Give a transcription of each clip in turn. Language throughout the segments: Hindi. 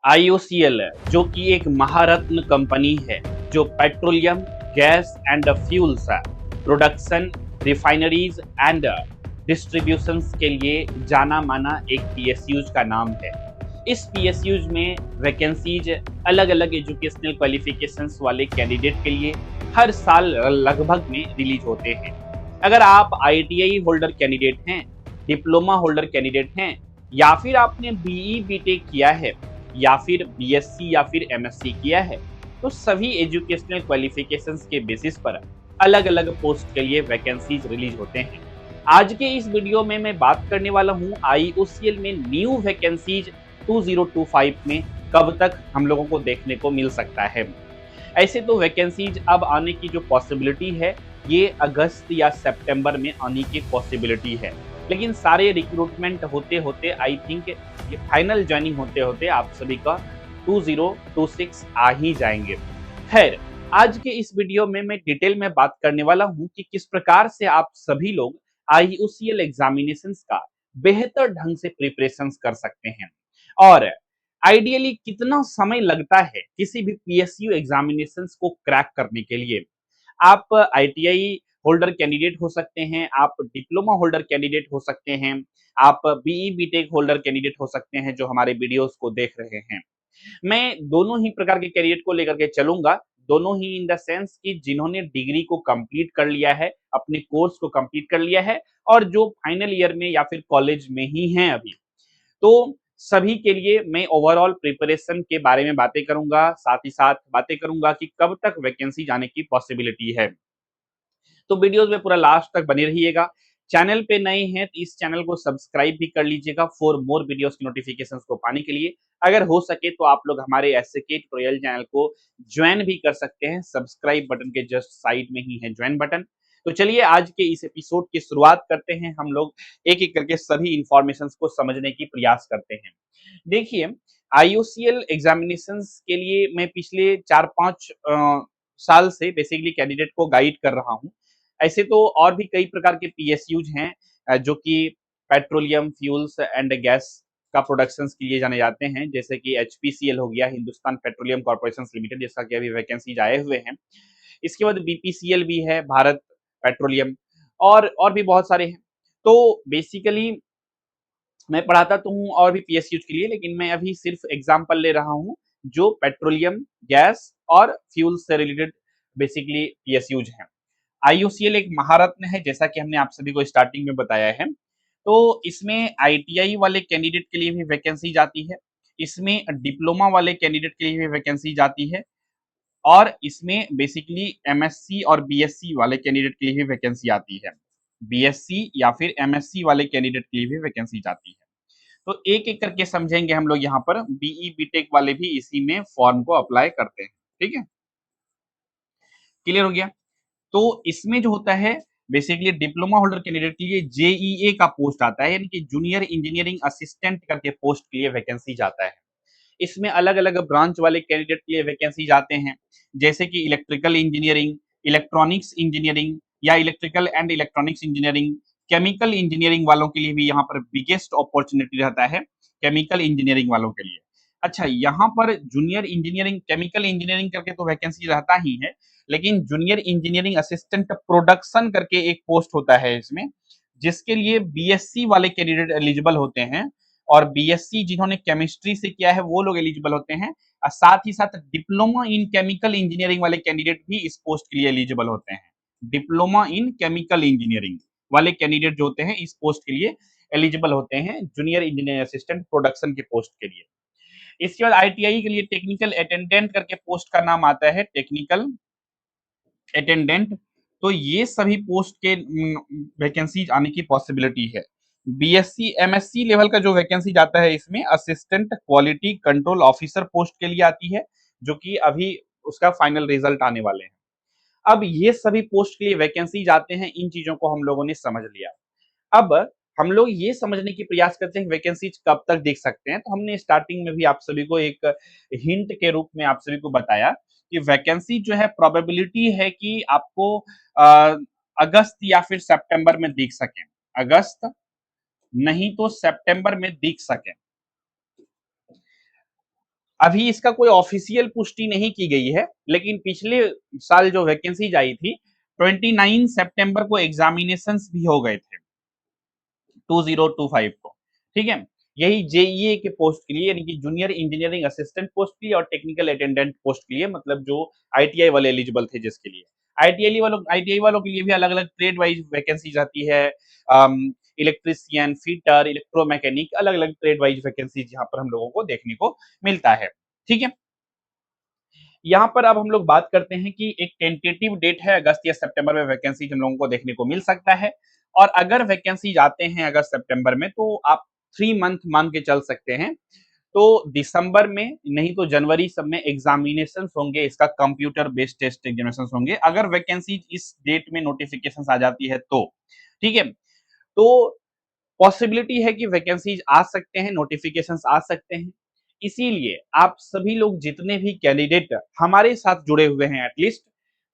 IOCL जो कि एक महारत्न कंपनी है जो petroleum, gas and fuels production, refineries and distributions के लिए जाना माना एक PSUज का नाम है। इस PSUज में वैकेंसीज अलग अलग एजुकेशनल क्वालिफिकेशंस वाले कैंडिडेट के लिए हर साल लगभग में रिलीज होते हैं। अगर आप ITI होल्डर कैंडिडेट हैं, डिप्लोमा होल्डर कैंडिडेट हैं, या फिर आपने BE BTech किया है, या फिर BSc या फिर MSc किया है, तो सभी एजुकेशनल क्वालिफिकेशंस के बेसिस पर अलग अलग पोस्ट के लिए वैकेंसीज रिलीज होते हैं। आज के इस वीडियो में मैं बात करने वाला हूं IOCL में न्यू वैकेंसीज 2025 में कब तक हम लोगों को देखने को मिल सकता है। ऐसे तो वैकेंसीज अब आने की जो पॉसिबिलिटी है ये अगस्त या सितंबर में आने की पॉसिबिलिटी है, लेकिन सारे रिक्रूटमेंट होते होते आई थिंक ये फाइनल ज्वाइनिंग होते होते आप सभी का 2026 आ ही जाएंगे। खैर, आज के इस वीडियो में मैं डिटेल में बात करने वाला हूं कि किस प्रकार से आप सभी लोग IOCL एग्जामिनेशंस का बेहतर ढंग से प्रिपरेशंस कर सकते हैं और आइडियली कितना समय लगता है किसी भी PSU एग्जामिनेशंस को क्रैक करने के लिए। आप ITI होल्डर कैंडिडेट हो सकते हैं, आप डिप्लोमा होल्डर कैंडिडेट हो सकते हैं, आप BE BTech होल्डर कैंडिडेट हो सकते हैं जो हमारे वीडियोस को देख रहे हैं। मैं दोनों ही प्रकार के कैंडिडेट को लेकर के चलूंगा, दोनों ही इन द सेंस कि जिन्होंने डिग्री को कंप्लीट कर लिया है, अपने कोर्स को कंप्लीट कर लिया है और जो फाइनल ईयर में या फिर कॉलेज में ही हैं अभी। तो सभी के लिए मैं ओवरऑल प्रिपरेशन के बारे में बातें करूंगा, साथ ही साथ बातें करूंगा कि कब तक वैकेंसी जाने की पॉसिबिलिटी है। तो वीडियोस में पूरा लास्ट तक बने रहिएगा। चैनल पे नए हैं तो इस चैनल को सब्सक्राइब भी कर लीजिएगा फॉर मोर वीडियोस की नोटिफिकेशंस को पाने के लिए। अगर हो सके तो आप लोग हमारे एसके ट्यूटोरियल चैनल को ज्वाइन भी कर सकते हैं, सब्सक्राइब बटन के जस्ट साइड में ही है ज्वाइन बटन। तो चलिए आज के इस एपिसोड की शुरुआत करते हैं, हम लोग एक एक करके सभी इंफॉर्मेशंस को समझने की प्रयास करते हैं। देखिए, IOCL एग्जामिनेशंस के लिए मैं पिछले 4-5 साल से बेसिकली कैंडिडेट को गाइड कर रहा हूं। ऐसे तो और भी कई प्रकार के PSUज हैं जो कि पेट्रोलियम, फ्यूल्स एंड गैस का प्रोडक्शंस के लिए जाने जाते हैं, जैसे कि HPCL हो गया, हिंदुस्तान पेट्रोलियम कॉर्पोरेशन लिमिटेड, जिसका कि अभी वैकेंसीज आए हुए हैं। इसके बाद BPCL भी है, भारत पेट्रोलियम, और भी बहुत सारे हैं। तो बेसिकली मैं पढ़ाता तो हूँ और भी PSUज के लिए, लेकिन मैं अभी सिर्फ एग्जाम्पल ले रहा हूँ जो पेट्रोलियम, गैस और फ्यूल से रिलेटेड बेसिकली PSUज हैं। IOCL एक महारत्न है, जैसा कि हमने आप सभी को स्टार्टिंग में बताया है। तो इसमें ITI वाले कैंडिडेट के लिए भी वैकेंसी जाती है, इसमें डिप्लोमा वाले कैंडिडेट के लिए भी वैकेंसी जाती है, और इसमें बेसिकली MSc और BSc वाले कैंडिडेट के लिए भी वैकेंसी आती है। BSc या फिर MSc वाले कैंडिडेट के लिए भी वैकेंसी जाती है। तो एक एक करके समझेंगे हम लोग यहाँ पर। BE BTech वाले भी इसी में फॉर्म को अप्लाई करते हैं। ठीक है, क्लियर हो गया। तो इसमें जो होता है बेसिकली डिप्लोमा होल्डर कैंडिडेट के लिए JEA का पोस्ट आता है, यानी कि जूनियर इंजीनियरिंग असिस्टेंट करके पोस्ट के लिए वैकेंसी जाता है। इसमें अलग अलग ब्रांच वाले कैंडिडेट के लिए वैकेंसी जाते हैं, जैसे कि इलेक्ट्रिकल इंजीनियरिंग, इलेक्ट्रॉनिक्स इंजीनियरिंग या electrical and electronics engineering. Chemical engineering वालों के लिए भी यहाँ पर बिगेस्ट अपॉर्चुनिटी रहता है, केमिकल इंजीनियरिंग वालों के लिए। अच्छा, यहाँ पर जूनियर इंजीनियरिंग, केमिकल इंजीनियरिंग करके तो वैकेंसी रहता ही है, लेकिन जूनियर इंजीनियरिंग असिस्टेंट प्रोडक्शन करके एक पोस्ट होता है इसमें, जिसके लिए BSc वाले कैंडिडेट एलिजिबल होते हैं, और BSc जिन्होंने केमिस्ट्री से किया है वो लोग एलिजिबल होते हैं, और साथ ही साथ डिप्लोमा इन केमिकल इंजीनियरिंग वाले कैंडिडेट भी इस पोस्ट के लिए एलिजिबल होते हैं। डिप्लोमा इन केमिकल इंजीनियरिंग वाले कैंडिडेट जो होते हैं इस पोस्ट के लिए एलिजिबल होते हैं, जूनियर इंजीनियर असिस्टेंट प्रोडक्शन के पोस्ट के लिए। इसके बाद ITI के लिए टेक्निकल अटेंडेंट करके पोस्ट का नाम आता है, टेक्निकल अटेंडेंट। तो ये सभी पोस्ट के वैकेंसी आने की पॉसिबिलिटी है। BSc MSc लेवल का जो वैकेंसी जाता है इसमें assistant quality control officer post के लिए आती है, जो कि अभी उसका फाइनल रिजल्ट आने वाले हैं। अब ये सभी पोस्ट के लिए वैकेंसी जाते हैं, इन चीजों को हम लोगों ने समझ लिया। अब हम लोग ये समझने की प्रयास करते हैं वैकेंसी कब तक देख सकते हैं। तो हमने स्टार्टिंग में भी आप सभी को एक हिंट के रूप में आप सभी को बताया कि वैकेंसी जो है प्रोबेबिलिटी है कि आपको अगस्त या फिर सितंबर में दिख सके, अगस्त नहीं तो सितंबर में दिख सके। अभी इसका कोई ऑफिशियल पुष्टि नहीं की गई है, लेकिन पिछले साल जो वैकेंसीज आई थी 29 सितंबर को एग्जामिनेशंस भी हो गए थे 2025 को। ठीक है, यही जेईए के पोस्ट के लिए, यानी कि जूनियर इंजीनियरिंग असिस्टेंट पोस्ट के लिए और टेक्निकल अटेंडेंट पोस्ट के लिए, मतलब जो आईटीआई वाले एलिजिबल थे जिसके लिए। आईटीआई वालों के लिए भी अलग अलग ट्रेड वाइज वैकेंसीज आती है। इलेक्ट्रीशियन, फिटर, इलेक्ट्रोमैकेनिक, अलग अलग ट्रेड वाइज वैकेंसीज यहाँ पर हम लोगों को देखने को मिलता है। ठीक है, यहाँ पर अब हम लोग बात करते हैं कि एक टेंटेटिव डेट है, अगस्त या सितंबर में वैकेंसी हम लोगों को देखने को मिल सकता है। और अगर वैकेंसी आते हैं अगस्त सितंबर में, तो आप 3 मंथ मान के चल सकते हैं। तो दिसंबर में नहीं तो जनवरी सब में एग्जामिनेशन होंगे, इसका कंप्यूटर बेस्ड टेस्ट एग्जामिनेशन होंगे, अगर वैकेंसी इस डेट में नोटिफिकेशन आ जाती है तो। ठीक है, तो पॉसिबिलिटी है कि वैकेंसीज आ सकते हैं, नोटिफिकेशंस आ सकते हैं। इसीलिए आप सभी लोग जितने भी कैंडिडेट हमारे साथ जुड़े हुए हैं एटलीस्ट,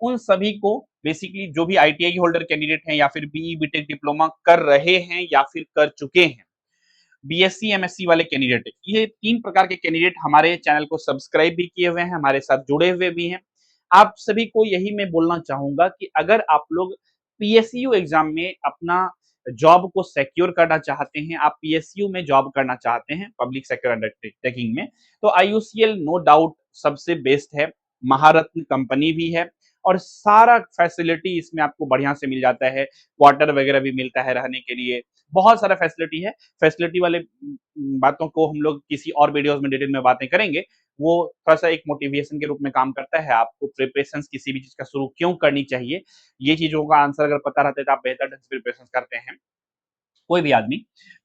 उन सभी को बेसिकली जो भी आईटीआई होल्डर कैंडिडेट हैं या फिर बीई बीटेक डिप्लोमा कर रहे हैं या फिर कर चुके हैं, बीएससी एमएससी वाले कैंडिडेट, ये 3 प्रकार के कैंडिडेट हमारे चैनल को सब्सक्राइब भी किए हुए हैं, हमारे साथ जुड़े हुए भी हैं। आप सभी को यही मैं बोलना चाहूंगा कि अगर आप लोग पीएसयू एग्जाम में अपना जॉब को सिक्योर करना चाहते हैं, आप पीएसयू में जॉब करना चाहते हैं पब्लिक सेक्टर अंडरटेकिंग में, तो आईयूसीएल नो डाउट सबसे बेस्ट है। महारत्न कंपनी भी है और सारा फैसिलिटी इसमें आपको बढ़िया से मिल जाता है। क्वार्टर वगैरह भी मिलता है रहने के लिए, बहुत सारा फैसिलिटी है। फैसिलिटी वाले बातों को हम लोग किसी और वीडियोस में डिटेल में बातें करेंगे। वो थोड़ा सा एक मोटिवेशन के रूप में काम करता है, आपको प्रिपरेशन किसी भी चीज का शुरू क्यों करनी चाहिए, ये चीजों का आंसर अगर पता रहता है तो आप बेहतर ढंग से प्रिपरेशन करते हैं, कोई भी आदमी।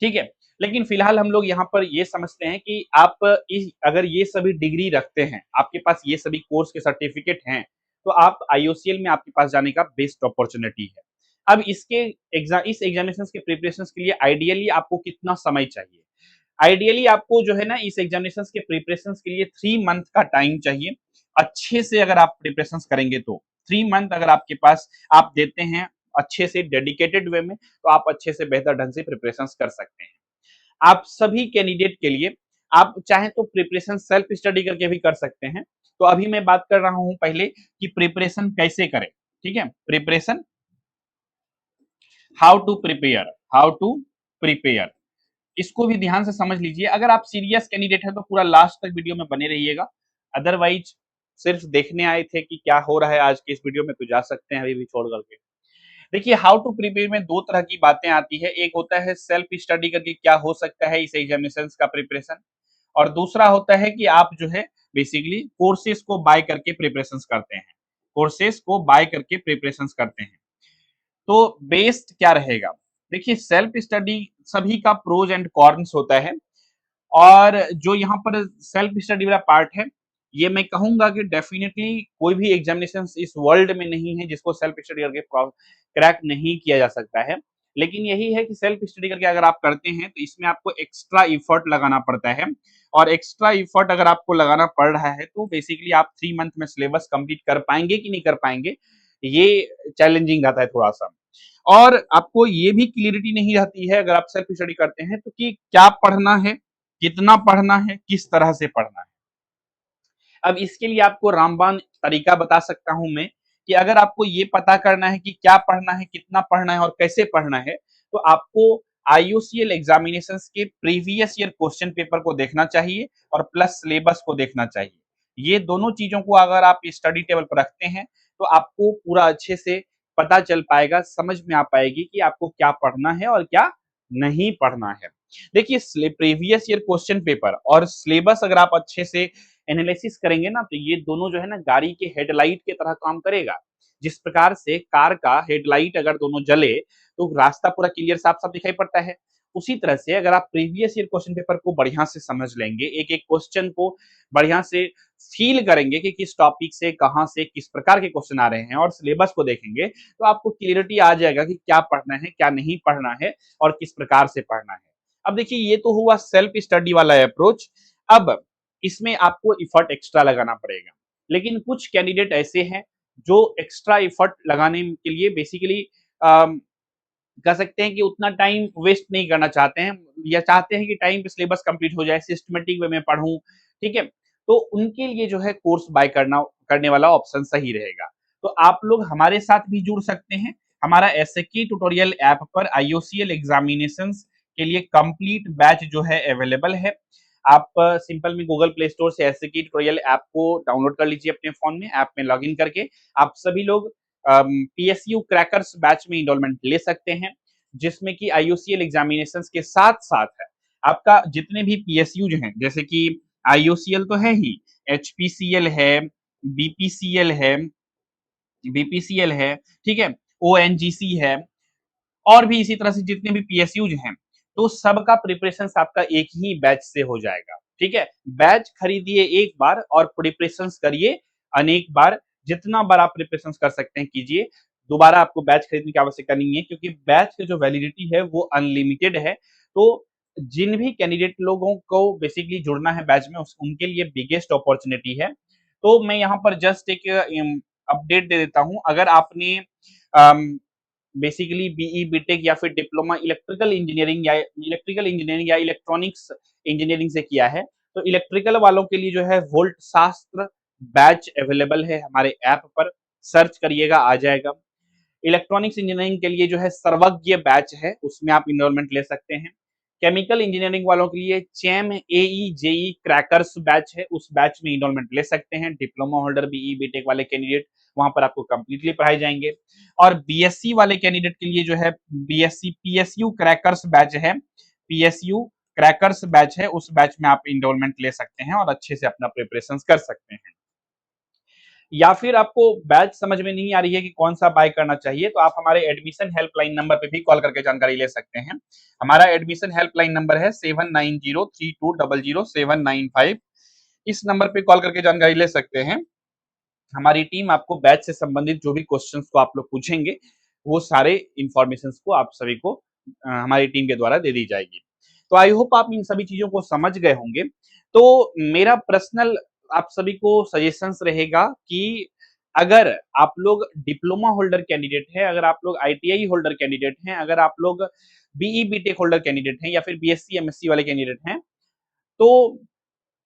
ठीक है, लेकिन फिलहाल हम लोग यहाँ पर ये समझते हैं कि आप अगर ये सभी डिग्री रखते हैं, आपके पास ये सभी कोर्स के सर्टिफिकेट हैं, तो आप आईओसीएल में आपके पास जाने का बेस्ट अपॉर्चुनिटी है। अब इस एग्जामिनेशन के प्रिपरेशन के लिए आइडियली आपको कितना समय चाहिए? आइडियली आपको जो है ना, इस एग्जामिनेशन के प्रिपरेशन के लिए 3 मंथ का टाइम चाहिए। अच्छे से अगर आप प्रिपरेशन करेंगे तो 3 मंथ अगर आपके पास आप देते हैं अच्छे से डेडिकेटेड वे में, तो आप अच्छे से बेहतर ढंग से प्रिपरेशन कर सकते हैं। आप सभी कैंडिडेट के लिए आप चाहें तो प्रिपरेशन सेल्फ स्टडी करके भी कर सकते हैं। तो अभी मैं बात कर रहा हूं पहले कि प्रिपरेशन कैसे करें। ठीक है, प्रिपरेशन, हाउ टू प्रिपेयर, इसको भी ध्यान से समझ लीजिए। अगर आप सीरियस कैंडिडेट हैं तो पूरा लास्ट तक वीडियो में बने रहिएगा, अदरवाइज सिर्फ देखने आए थे कि क्या हो रहा है आज के इस वीडियो में, तो जा सकते हैं अभी भी छोड़ करके। देखिए, हाउ टू प्रिपेयर में 2 तरह की बातें आती है। एक होता है सेल्फ स्टडी करके क्या हो सकता है इस एग्जामिनेशन का प्रिपरेशन, और दूसरा होता है कि आप जो है बेसिकली कोर्सेज को बाय करके प्रिपरेशन करते हैं, कोर्सेज को बाय करके प्रिपरेशन करते हैं। तो बेस्ट क्या रहेगा? देखिए, सेल्फ स्टडी सभी का प्रोज एंड कॉन्स होता है, और जो यहाँ पर सेल्फ स्टडी वाला पार्ट है, ये मैं कहूंगा कि डेफिनेटली कोई भी एग्जामिनेशन इस वर्ल्ड में नहीं है जिसको सेल्फ स्टडी करके क्रैक नहीं किया जा सकता है। लेकिन यही है कि सेल्फ स्टडी करके अगर आप करते हैं तो इसमें आपको एक्स्ट्रा इफर्ट लगाना पड़ता है, और एक्स्ट्रा इफर्ट अगर आपको लगाना पड़ रहा है तो बेसिकली आप 3 मंथ में सिलेबस कंप्लीट कर पाएंगे कि नहीं कर पाएंगे, ये चैलेंजिंग रहता है थोड़ा सा। और आपको ये भी क्लियरिटी नहीं रहती है अगर आप सेल्फ स्टडी करते हैं तो कि क्या पढ़ना है, कितना पढ़ना है, किस तरह से पढ़ना है। अब इसके लिए आपको रामबाण तरीका बता सकता हूं मैं, कि अगर आपको ये पता करना है कि क्या पढ़ना है, कितना पढ़ना है और कैसे पढ़ना है, तो आपको आईयूसीएल एग्जामिनेशन के प्रीवियस ईयर क्वेश्चन पेपर को देखना चाहिए और प्लस सिलेबस को देखना चाहिए। ये दोनों चीजों को अगर आप स्टडी टेबल पर रखते हैं तो आपको पूरा अच्छे से पता चल पाएगा, समझ में आ पाएगी कि आपको क्या पढ़ना है और क्या नहीं पढ़ना है। देखिए, प्रीवियस ईयर क्वेश्चन पेपर और सिलेबस अगर आप अच्छे से एनालिसिस करेंगे ना, तो ये दोनों जो है ना गाड़ी के हेडलाइट के तरह काम करेगा। जिस प्रकार से कार का हेडलाइट अगर दोनों जले तो रास्ता पूरा क्लियर साफ साफ दिखाई पड़ता है, उसी तरह से अगर आप प्रीवियस ईयर क्वेश्चन पेपर को बढ़िया से समझ लेंगे, एक एक क्वेश्चन को बढ़िया से फील करेंगे कि किस टॉपिक से कहां से किस प्रकार के क्वेश्चन आ रहे हैं, और सिलेबस को देखेंगे, तो आपको क्लियरिटी आ जाएगा कि क्या पढ़ना है, क्या नहीं पढ़ना है और किस प्रकार से पढ़ना है। अब देखिए, ये तो हुआ सेल्फ स्टडी वाला अप्रोच। अब इसमें आपको इफर्ट एक्स्ट्रा लगाना पड़ेगा, लेकिन कुछ कैंडिडेट ऐसे हैं जो एक्स्ट्रा इफर्ट लगाने के लिए बेसिकली कह सकते हैं कि उतना टाइम वेस्ट नहीं करना चाहते हैं, या चाहते हैं कि टाइम पे सिलेबस कंप्लीट हो जाए, सिस्टमेटिक वे में पढूं। ठीक है, तो उनके लिए जो है कोर्स बाय करने वाला ऑप्शन सही रहेगा। तो आप लोग हमारे साथ भी जुड़ सकते हैं। हमारा एसएके ट्यूटोरियल ऐप पर आईओसीएल एग्जामिनेशंस के लिए कंप्लीट बैच जो है अवेलेबल है। आप सिंपल में गूगल प्ले स्टोर से एसएके ट्यूटोरियल ऐप को डाउनलोड कर लीजिए अपने फोन में। ऐप में लॉगिन करके आप सभी लोग पीएसयू क्रैकर्स बैच में इनरोलमेंट ले सकते हैं, जिसमें कि आईओसीएल एग्जामिनेशंस के साथ साथ है आपका जितने भी पीएसयू हैं, जैसे कि आईओसीएल तो है ही, एचपीसीएल है, बीपीसीएल है, बीपीसीएल है, ठीक है, ओएनजीसी है, और भी इसी तरह से जितने भी पीएसयूज हैं, तो सबका प्रिपरेशन आपका एक ही बैच से हो जाएगा। ठीक है, बैच खरीदिए एक बार और प्रिपरेशन करिए अनेक बार। जितना बार आप प्रिपरेशन कर सकते हैं कीजिए। दोबारा आपको बैच खरीदने की आवश्यकता नहीं है, क्योंकि बैच की जो वैलिडिटी है वो अनलिमिटेड है। तो जिन भी कैंडिडेट लोगों को बेसिकली जुड़ना है बैच में, उनके लिए बिगेस्ट अपॉर्चुनिटी है। तो मैं यहाँ पर जस्ट एक अपडेट दे देता हूँ। अगर आपने बेसिकली बीई बीटेक या फिर डिप्लोमा इलेक्ट्रिकल इंजीनियरिंग या इलेक्ट्रॉनिक्स इंजीनियरिंग से किया है, तो इलेक्ट्रिकल वालों के लिए जो है वोल्ट शास्त्र बैच अवेलेबल है हमारे ऐप पर। सर्च करिएगा, आ जाएगा। इलेक्ट्रॉनिक्स इंजीनियरिंग के लिए जो है सर्वज्ञ बैच है, उसमें आप इनरोलमेंट ले सकते हैं। केमिकल इंजीनियरिंग वालों के लिए चैम एई जेई क्रैकर्स बैच है, उस बैच में इनरोलमेंट ले सकते हैं। डिप्लोमा होल्डर बीई बीटेक वाले कैंडिडेट, वहां पर आपको कंप्लीटली पढ़ाए जाएंगे। और बीएससी वाले कैंडिडेट के लिए जो है बीएससी पीएसयू क्रैकर्स बैच है, पीएसयू क्रैकर्स बैच है, उस बैच में आप इनरोलमेंट ले सकते हैं और अच्छे से अपना प्रिपरेशन कर सकते हैं। या फिर आपको बैच समझ में नहीं आ रही है कि कौन सा बाय करना चाहिए, तो आप हमारे एडमिशन हेल्पलाइन नंबर पे भी कॉल करके जानकारी ले सकते हैं। हमारा एडमिशन हेल्पलाइन नंबर है 7903200795। इस नंबर पे कॉल करके जानकारी ले सकते हैं। हमारी टीम आपको बैच से संबंधित जो भी क्वेश्चंस को आप लोग पूछेंगे, वो सारे इंफॉर्मेशन को आप सभी को हमारी टीम के द्वारा दे दी जाएगी। तो आई होप आप इन सभी चीजों को समझ गए होंगे। तो मेरा पर्सनल आप सभी को सजेशंस रहेगा कि अगर आप लोग डिप्लोमा होल्डर कैंडिडेट हैं, अगर आप लोग आईटीआई होल्डर कैंडिडेट हैं, अगर आप लोग बीई बीटेक होल्डर कैंडिडेट हैं, या फिर बीएससी एमएससी वाले कैंडिडेट हैं, तो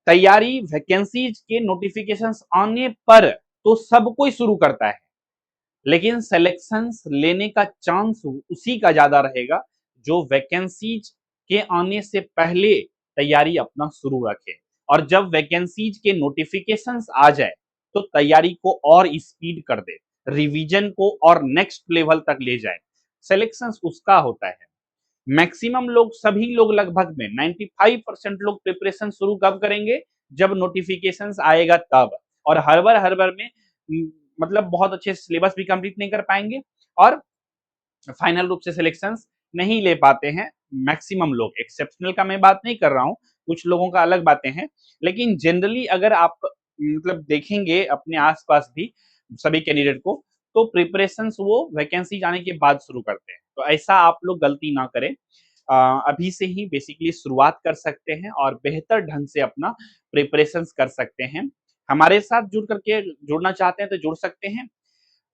तैयारी वैकेंसीज के नोटिफिकेशंस आने पर तो सब कोई शुरू करता है, लेकिन सिलेक्शंस लेने का चांस उसी का ज्यादा रहेगा जो वैकेंसीज के आने से पहले तैयारी अपना शुरू रखे। और जब वैकेंसीज के नोटिफिकेशंस आ जाए तो तैयारी को और स्पीड कर दे, रिवीजन को और नेक्स्ट लेवल तक ले जाए। सिलेक्शंस उसका होता है। मैक्सिमम लोग, सभी लोग लगभग में 95% लोग प्रिपरेशन शुरू कब करेंगे, जब नोटिफिकेशंस आएगा तब। और हर बार में मतलब बहुत अच्छे सिलेबस भी कंप्लीट नहीं कर पाएंगे और फाइनल रूप से सिलेक्शंस नहीं ले पाते हैं। मैक्सिमम लोग, एक्सेप्शनल का मैं बात नहीं कर रहा हूं, कुछ लोगों का अलग बातें हैं, लेकिन जनरली अगर आप मतलब देखेंगे अपने आसपास भी सभी कैंडिडेट को, तो प्रिपरेशंस वो वैकेंसी जाने के बाद शुरू करते हैं। तो ऐसा आप लोग गलती ना करें। अभी से ही बेसिकली शुरुआत कर सकते हैं और बेहतर ढंग से अपना प्रिपरेशंस कर सकते हैं। हमारे साथ जुड़ना चाहते हैं तो जुड़ सकते हैं।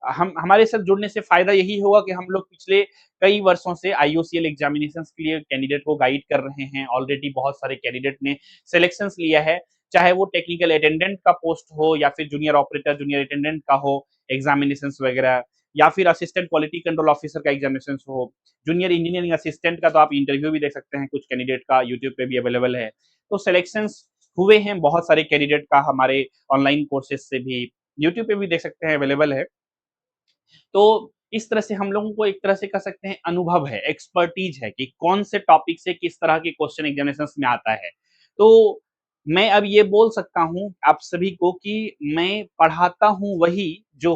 हम हमारे साथ जुड़ने से फायदा यही होगा कि हम लोग पिछले कई वर्षों से आईओसीएल एग्जामिनेशंस के लिए कैंडिडेट को गाइड कर रहे हैं। ऑलरेडी बहुत सारे कैंडिडेट ने सिलेक्शंस लिया है, चाहे वो टेक्निकल अटेंडेंट का पोस्ट हो या फिर जूनियर ऑपरेटर, जूनियर अटेंडेंट का हो एग्जामिनेशंस वगैरह, या फिर असिस्टेंट क्वालिटी कंट्रोल ऑफिसर का एग्जामिनेशन हो, जूनियर इंजीनियरिंग असिस्टेंट का तो आप इंटरव्यू भी देख सकते हैं, कुछ कैंडिडेट का यूट्यूब पे भी अवेलेबल है। तो सिलेक्शंस हुए हैं बहुत सारे कैंडिडेट का, हमारे ऑनलाइन कोर्सेज से भी यूट्यूब पे भी देख सकते हैं, अवेलेबल है। तो इस तरह से हम लोगों को एक तरह से कह सकते हैं अनुभव है, एक्सपर्टीज है कि कौन से टॉपिक से किस तरह के क्वेश्चन एग्जामिनेशंस में आता है। तो मैं अब ये बोल सकता हूं आप सभी को कि मैं पढ़ाता हूं वही जो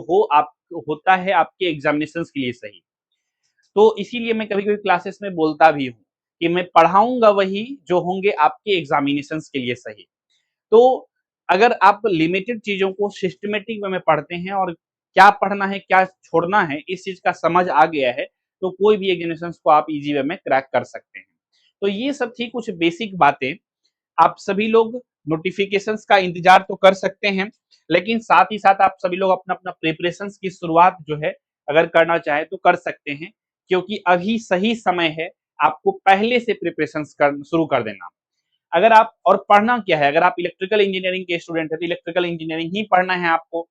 होता है आपके एग्जामिनेशंस के लिए सही। तो इसीलिए मैं कभी-कभी क्लासेस में बोलता भी हूं कि मैं पढ़ाऊंगा वही जो होंगे आपके एग्जामिनेशंस के लिए सही। तो अगर आप लिमिटेड चीजों को सिस्टमेटिक वे में पढ़ते हैं और क्या पढ़ना है क्या छोड़ना है इस चीज का समझ आ गया है, तो कोई भी एग्जामिनेशन को आप इजी वे में क्रैक कर सकते हैं। तो ये सब थी कुछ बेसिक बातें। आप सभी लोग नोटिफिकेशंस का इंतजार तो कर सकते हैं, लेकिन साथ ही साथ आप सभी लोग अपना अपना प्रिपरेशंस की शुरुआत जो है अगर करना चाहे तो कर सकते हैं, क्योंकि अभी सही समय है आपको पहले से प्रिपरेशंस शुरू कर देना। अगर आप और पढ़ना क्या है, अगर आप इलेक्ट्रिकल इंजीनियरिंग के स्टूडेंट हैं तो इलेक्ट्रिकल इंजीनियरिंग ही पढ़ना है आपको,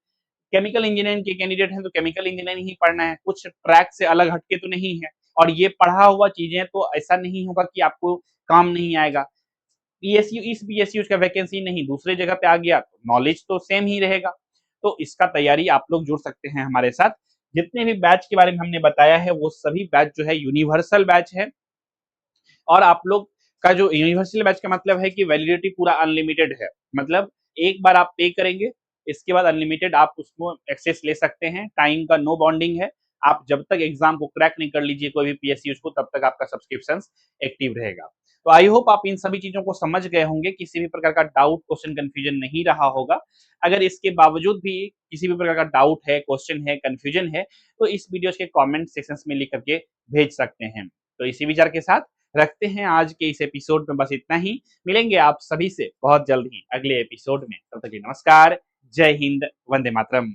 केमिकल इंजीनियरिंग के कैंडिडेट हैं तो केमिकल इंजीनियरिंग ही पढ़ना है, कुछ ट्रैक से अलग हटके तो नहीं है। और ये पढ़ा हुआ चीजें तो ऐसा नहीं होगा कि आपको काम नहीं आएगा। पीएसयू इस पीएसयू का वैकेंसी नहीं दूसरे जगह पे आ गया तो नॉलेज तो सेम ही रहेगा। तो इसका तैयारी आप लोग जुड़ सकते हैं हमारे साथ। जितने भी बैच के बारे में हमने बताया है वो सभी बैच जो है यूनिवर्सल बैच है, और आप लोग का जो यूनिवर्सल बैच का मतलब है कि वैलिडिटी पूरा अनलिमिटेड है, मतलब एक बार आप पे करेंगे, इसके बाद अनलिमिटेड आप उसको एक्सेस ले सकते हैं, टाइम का नो बॉन्डिंग है। आप जब तक एग्जाम को क्रैक नहीं कर लीजिए कोई भी पीएसयू को, तब तक आपका सब्सक्रिप्शन एक्टिव रहेगा। तो आई होप आप इन सभी चीजों को समझ गए होंगे, किसी भी प्रकार का डाउट क्वेश्चन कंफ्यूजन नहीं रहा होगा। अगर इसके बावजूद भी किसी भी प्रकार का डाउट है, क्वेश्चन है, कंफ्यूजन है, तो इस वीडियो के कमेंट सेक्शन में लिख करके भेज सकते हैं। तो इसी विचार के साथ रखते हैं आज के इस एपिसोड में बस इतना ही। मिलेंगे आप सभी से बहुत जल्द ही अगले एपिसोड में, तब तक के लिए नमस्कार, जय हिंद, वंदे मातरम।